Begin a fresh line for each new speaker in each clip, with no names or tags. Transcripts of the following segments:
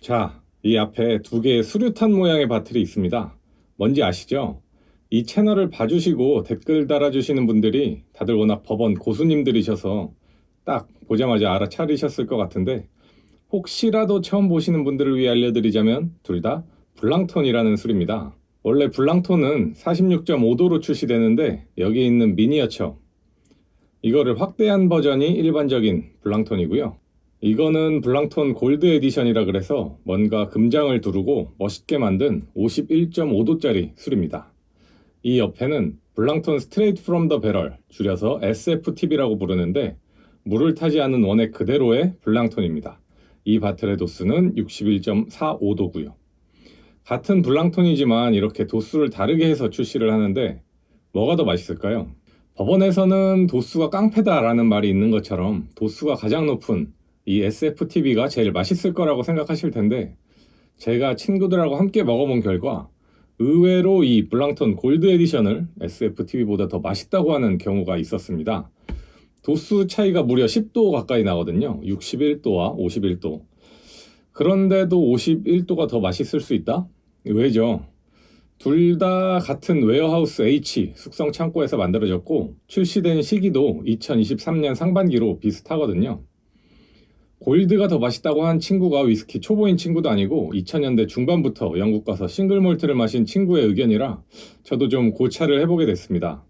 자, 이 앞에 두 개의 수류탄 모양의 바틀이 있습니다. 뭔지 아시죠? 이 채널을 봐주시고 댓글 달아주시는 분들이 다들 워낙 법원 고수님들이셔서 딱 보자마자 알아차리셨을 것 같은데, 혹시라도 처음 보시는 분들을 위해 알려드리자면 둘 다 블랑톤이라는 술입니다. 원래 블랑톤은 46.5도로 출시되는데 여기 있는 미니어처, 이거를 확대한 버전이 일반적인 블랑톤이고요. 이거는 블랑톤 골드 에디션이라 그래서 뭔가 금장을 두르고 멋있게 만든 51.5도짜리 술입니다. 이 옆에는 블랑톤 스트레이트 프롬 더 배럴, 줄여서 SFTB라고 부르는데 물을 타지 않은 원액 그대로의 블랑톤입니다. 이 바틀의 도수는 61.45도고요. 같은 블랑톤이지만 이렇게 도수를 다르게 해서 출시를 하는데 뭐가 더 맛있을까요? 법원에서는 도수가 깡패다라는 말이 있는 것처럼 도수가 가장 높은 이 SFTB가 제일 맛있을 거라고 생각하실 텐데, 제가 친구들하고 함께 먹어본 결과 의외로 이 블랑톤 골드 에디션을 SFTB보다 더 맛있다고 하는 경우가 있었습니다. 도수 차이가 무려 10도 가까이 나거든요. 61도와 51도. 그런데도 51도가 더 맛있을 수 있다? 왜죠? 둘 다 같은 웨어하우스 H 숙성 창고에서 만들어졌고 출시된 시기도 2023년 상반기로 비슷하거든요. 골드가 더 맛있다고 한 친구가 위스키 초보인 친구도 아니고 2000년대 중반부터 영국 가서 싱글 몰트를 마신 친구의 의견이라 저도 좀 고찰을 해보게 됐습니다.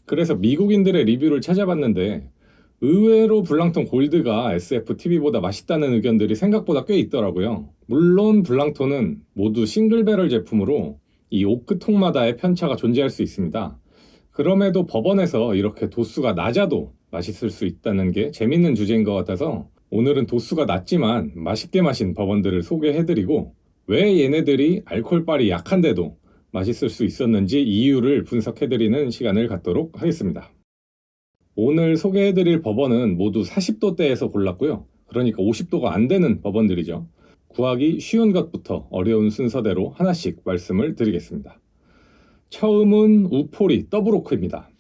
그래서 미국인들의 리뷰를 찾아봤는데 의외로 블랑톤 골드가 SFTB보다 맛있다는 의견들이 생각보다 꽤 있더라고요. 물론 블랑톤은 모두 싱글 배럴 제품으로 이 오크통마다의 편차가 존재할 수 있습니다. 그럼에도 법원에서 이렇게 도수가 낮아도 맛있을 수 있다는 게 재밌는 주제인 것 같아서 오늘은 도수가 낮지만 맛있게 마신 법원들을 소개해드리고 왜 얘네들이 알코올빨이 약한데도 맛있을 수 있었는지 이유를 분석해드리는 시간을 갖도록 하겠습니다. 오늘 소개해드릴 법원은 모두 40도대에서 골랐고요. 그러니까 50도가 안 되는 법원들이죠. 구하기 쉬운 것부터 어려운 순서대로 하나씩 말씀을 드리겠습니다. 처음은 우포리 더블오크입니다.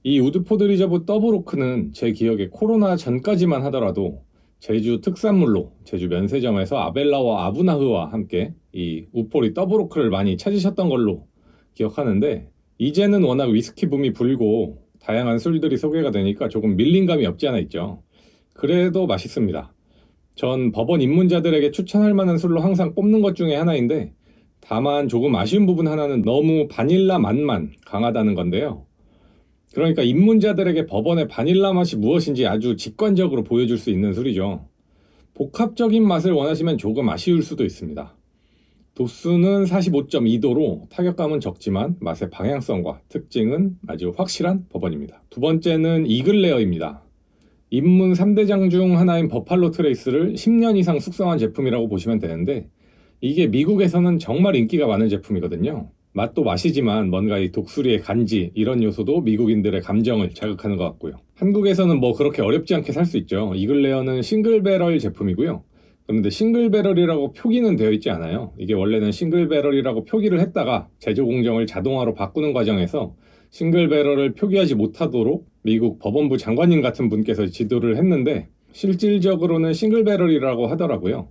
이 우드포드 리저브 더블오크는 제 기억에 코로나 전까지만 하더라도 제주 특산물로 제주 면세점에서 아벨라와 아브나흐와 함께 이 우포리 더블오크를 많이 찾으셨던 걸로 기억하는데, 이제는 워낙 위스키 붐이 불고 다양한 술들이 소개가 되니까 조금 밀린 감이 없지 않아 있죠. 그래도 맛있습니다. 전 법원 입문자들에게 추천할 만한 술로 항상 꼽는 것 중에 하나인데, 다만 조금 아쉬운 부분 하나는 너무 바닐라 맛만 강하다는 건데요. 그러니까 입문자들에게 법원의 바닐라 맛이 무엇인지 아주 직관적으로 보여줄 수 있는 술이죠. 복합적인 맛을 원하시면 조금 아쉬울 수도 있습니다. 도수는 45.2도로 타격감은 적지만 맛의 방향성과 특징은 아주 확실한 법원입니다. 두 번째는 이글레어입니다. 입문 3대장 중 하나인 버팔로 트레이스를 10년 이상 숙성한 제품이라고 보시면 되는데, 이게 미국에서는 정말 인기가 많은 제품이거든요. 맛도 맛이지만 뭔가 이 독수리의 간지 이런 요소도 미국인들의 감정을 자극하는 것 같고요. 한국에서는 뭐 그렇게 어렵지 않게 살 수 있죠. 이글레어는 싱글 배럴 제품이고요. 그런데 싱글 배럴이라고 표기는 되어 있지 않아요. 이게 원래는 싱글 배럴이라고 표기를 했다가 제조 공정을 자동화로 바꾸는 과정에서 싱글 배럴을 표기하지 못하도록 미국 법원부 장관님 같은 분께서 지도를 했는데 실질적으로는 싱글 배럴이라고 하더라고요.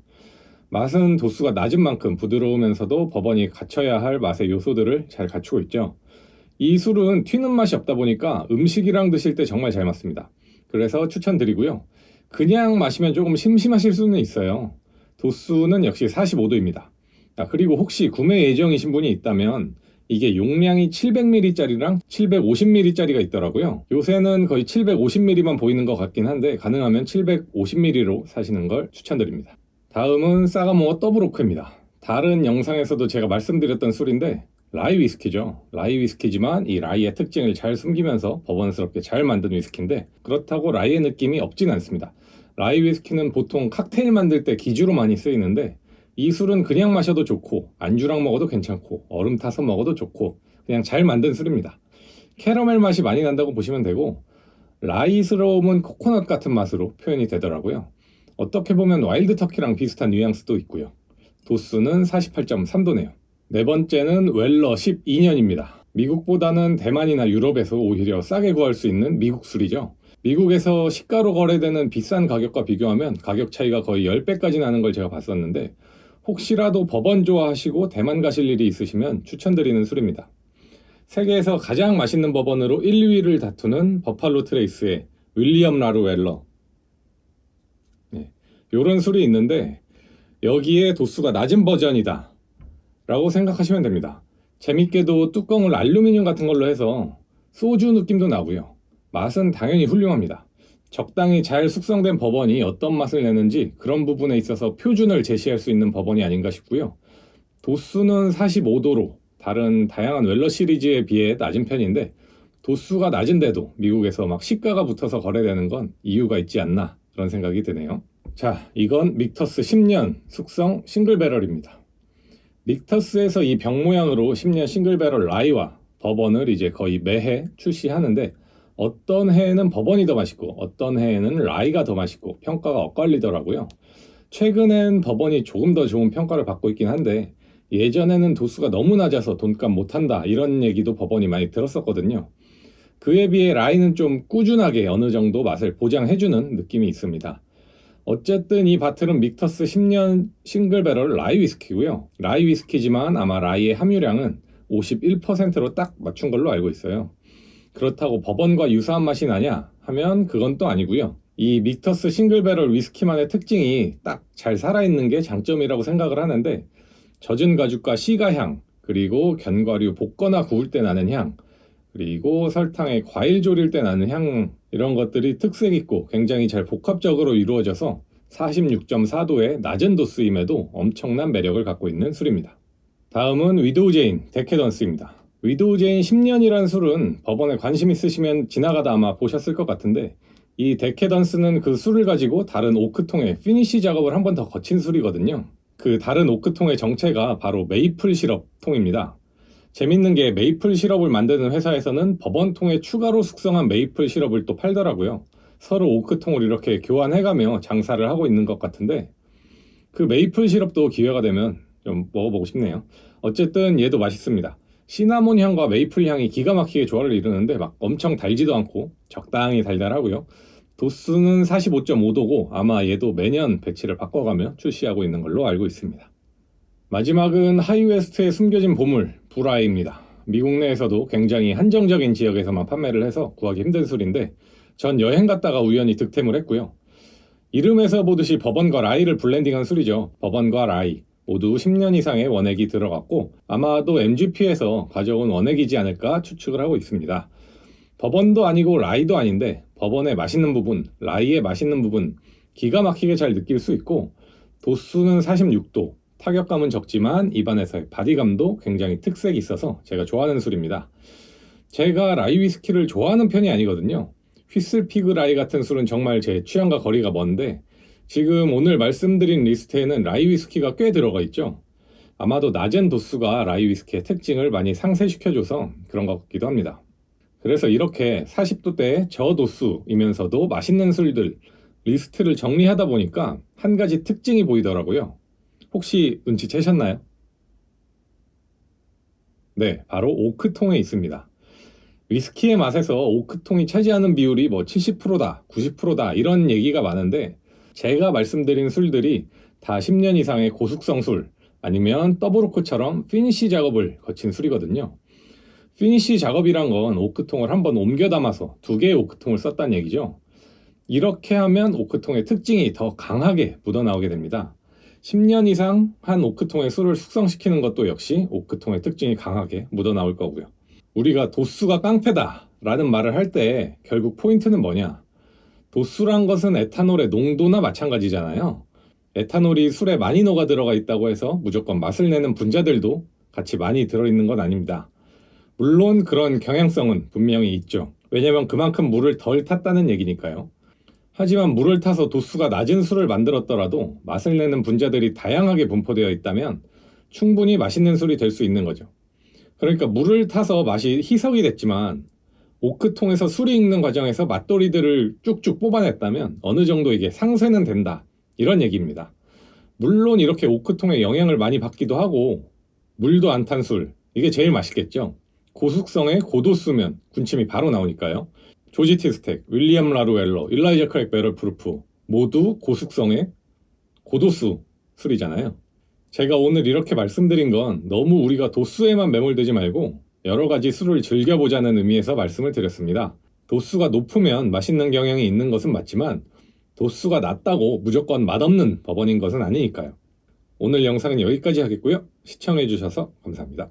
맛은 도수가 낮은 만큼 부드러우면서도 법원이 갖춰야 할 맛의 요소들을 잘 갖추고 있죠. 이 술은 튀는 맛이 없다 보니까 음식이랑 드실 때 정말 잘 맞습니다. 그래서 추천드리고요. 그냥 마시면 조금 심심하실 수는 있어요. 도수는 역시 45도입니다. 그리고 혹시 구매 예정이신 분이 있다면 이게 용량이 700ml짜리랑 750ml짜리가 있더라고요. 요새는 거의 750ml만 보이는 것 같긴 한데 가능하면 750ml로 사시는 걸 추천드립니다. 다음은 사가모어 더블오크입니다. 다른 영상에서도 제가 말씀드렸던 술인데 라이 위스키죠. 라이 위스키지만 이 라이의 특징을 잘 숨기면서 법원스럽게 잘 만든 위스키인데 그렇다고 라이의 느낌이 없진 않습니다. 라이 위스키는 보통 칵테일 만들 때 기주로 많이 쓰이는데 이 술은 그냥 마셔도 좋고 안주랑 먹어도 괜찮고 얼음 타서 먹어도 좋고 그냥 잘 만든 술입니다. 캐러멜 맛이 많이 난다고 보시면 되고 라이스러움은 코코넛 같은 맛으로 표현이 되더라고요. 어떻게 보면 와일드 터키랑 비슷한 뉘앙스도 있고요. 도수는 48.3도네요. 네 번째는 웰러 12년입니다. 미국보다는 대만이나 유럽에서 오히려 싸게 구할 수 있는 미국 술이죠. 미국에서 시가로 거래되는 비싼 가격과 비교하면 가격 차이가 거의 10배까지 나는 걸 제가 봤었는데 혹시라도 법원 좋아하시고 대만 가실 일이 있으시면 추천드리는 술입니다. 세계에서 가장 맛있는 법원으로 1, 2위를 다투는 버팔로 트레이스의 윌리엄 라루웰러. 이런 술이 있는데 여기에 도수가 낮은 버전이다 라고 생각하시면 됩니다. 재밌게도 뚜껑을 알루미늄 같은 걸로 해서 소주 느낌도 나고요. 맛은 당연히 훌륭합니다. 적당히 잘 숙성된 버번이 어떤 맛을 내는지 그런 부분에 있어서 표준을 제시할 수 있는 버번이 아닌가 싶고요. 도수는 45도로 다른 다양한 웰러 시리즈에 비해 낮은 편인데 도수가 낮은데도 미국에서 막 시가가 붙어서 거래되는 건 이유가 있지 않나 그런 생각이 드네요. 자, 이건 믹터스 10년 숙성 싱글 배럴입니다. 믹터스에서 이 병 모양으로 10년 싱글 배럴 라이와 버번을 이제 거의 매해 출시하는데 어떤 해에는 버번이 더 맛있고 어떤 해에는 라이가 더 맛있고 평가가 엇갈리더라고요. 최근엔 버번이 조금 더 좋은 평가를 받고 있긴 한데 예전에는 도수가 너무 낮아서 돈값 못한다 이런 얘기도 버번이 많이 들었었거든요. 그에 비해 라이는 좀 꾸준하게 어느 정도 맛을 보장해주는 느낌이 있습니다. 어쨌든 이 바틀은 믹터스 10년 싱글 배럴 라이 위스키고요. 라이 위스키지만 아마 라이의 함유량은 51%로 딱 맞춘 걸로 알고 있어요. 그렇다고 버번과 유사한 맛이 나냐 하면 그건 또 아니고요. 이 믹터스 싱글 배럴 위스키만의 특징이 딱 잘 살아있는 게 장점이라고 생각을 하는데 젖은 가죽과 시가향, 그리고 견과류 볶거나 구울 때 나는 향, 그리고 설탕에 과일 졸일 때 나는 향, 이런 것들이 특색 있고 굉장히 잘 복합적으로 이루어져서 46.4도의 낮은 도수임에도 엄청난 매력을 갖고 있는 술입니다. 다음은 위도우 제인 데케던스입니다. 위도우 제인 10년이라는 술은 버번에 관심 있으시면 지나가다 아마 보셨을 것 같은데 이 데케던스는 그 술을 가지고 다른 오크통에 피니쉬 작업을 한 번 더 거친 술이거든요. 그 다른 오크통의 정체가 바로 메이플 시럽 통입니다. 재밌는 게 메이플 시럽을 만드는 회사에서는 버번통에 추가로 숙성한 메이플 시럽을 또 팔더라고요. 서로 오크통을 이렇게 교환해가며 장사를 하고 있는 것 같은데 그 메이플 시럽도 기회가 되면 좀 먹어보고 싶네요. 어쨌든 얘도 맛있습니다. 시나몬 향과 메이플 향이 기가 막히게 조화를 이루는데 막 엄청 달지도 않고 적당히 달달하고요. 도수는 45.5도고 아마 얘도 매년 배치를 바꿔가며 출시하고 있는 걸로 알고 있습니다. 마지막은 하이웨스트의 숨겨진 보물 브라이입니다. 미국 내에서도 굉장히 한정적인 지역에서만 판매를 해서 구하기 힘든 술인데 전 여행 갔다가 우연히 득템을 했고요. 이름에서 보듯이 버번과 라이를 블렌딩한 술이죠. 버번과 라이 모두 10년 이상의 원액이 들어갔고 아마도 MGP에서 가져온 원액이지 않을까 추측을 하고 있습니다. 버번도 아니고 라이도 아닌데 버번의 맛있는 부분, 라이의 맛있는 부분 기가 막히게 잘 느낄 수 있고 도수는 46도, 타격감은 적지만 입안에서의 바디감도 굉장히 특색이 있어서 제가 좋아하는 술입니다. 제가 라이 위스키를 좋아하는 편이 아니거든요. 휘슬피그 라이 같은 술은 정말 제 취향과 거리가 먼데 지금 오늘 말씀드린 리스트에는 라이 위스키가 꽤 들어가 있죠. 아마도 낮은 도수가 라이 위스키의 특징을 많이 상쇄시켜줘서 그런 것 같기도 합니다. 그래서 이렇게 40도대 저도수이면서도 맛있는 술들 리스트를 정리하다 보니까 한 가지 특징이 보이더라고요. 혹시 눈치채셨나요? 네, 바로 오크통에 있습니다. 위스키의 맛에서 오크통이 차지하는 비율이 뭐 70%다, 90%다 이런 얘기가 많은데 제가 말씀드린 술들이 다 10년 이상의 고숙성 술 아니면 더블오크처럼 피니쉬 작업을 거친 술이거든요. 피니쉬 작업이란 건 오크통을 한번 옮겨 담아서 두 개의 오크통을 썼다는 얘기죠. 이렇게 하면 오크통의 특징이 더 강하게 묻어나오게 됩니다. 10년 이상 한 오크통의 술을 숙성시키는 것도 역시 오크통의 특징이 강하게 묻어나올 거고요. 우리가 도수가 깡패다 라는 말을 할 때 결국 포인트는 뭐냐? 도수란 것은 에탄올의 농도나 마찬가지잖아요. 에탄올이 술에 많이 녹아 들어가 있다고 해서 무조건 맛을 내는 분자들도 같이 많이 들어있는 건 아닙니다. 물론 그런 경향성은 분명히 있죠. 왜냐면 그만큼 물을 덜 탔다는 얘기니까요. 하지만 물을 타서 도수가 낮은 술을 만들었더라도 맛을 내는 분자들이 다양하게 분포되어 있다면 충분히 맛있는 술이 될 수 있는 거죠. 그러니까 물을 타서 맛이 희석이 됐지만 오크통에서 술이 익는 과정에서 맛돌이들을 쭉쭉 뽑아냈다면 어느 정도 이게 상쇄는 된다. 이런 얘기입니다. 물론 이렇게 오크통에 영향을 많이 받기도 하고 물도 안 탄 술, 이게 제일 맛있겠죠. 고숙성의 고도수면 군침이 바로 나오니까요. 조지 티스텍, 윌리엄 라루웰러, 일라이자 크랙 배럴 프루프 모두 고숙성의 고도수 술이잖아요. 제가 오늘 이렇게 말씀드린 건 너무 우리가 도수에만 매몰되지 말고 여러 가지 술을 즐겨보자는 의미에서 말씀을 드렸습니다. 도수가 높으면 맛있는 경향이 있는 것은 맞지만 도수가 낮다고 무조건 맛없는 버번인 것은 아니니까요. 오늘 영상은 여기까지 하겠고요. 시청해주셔서 감사합니다.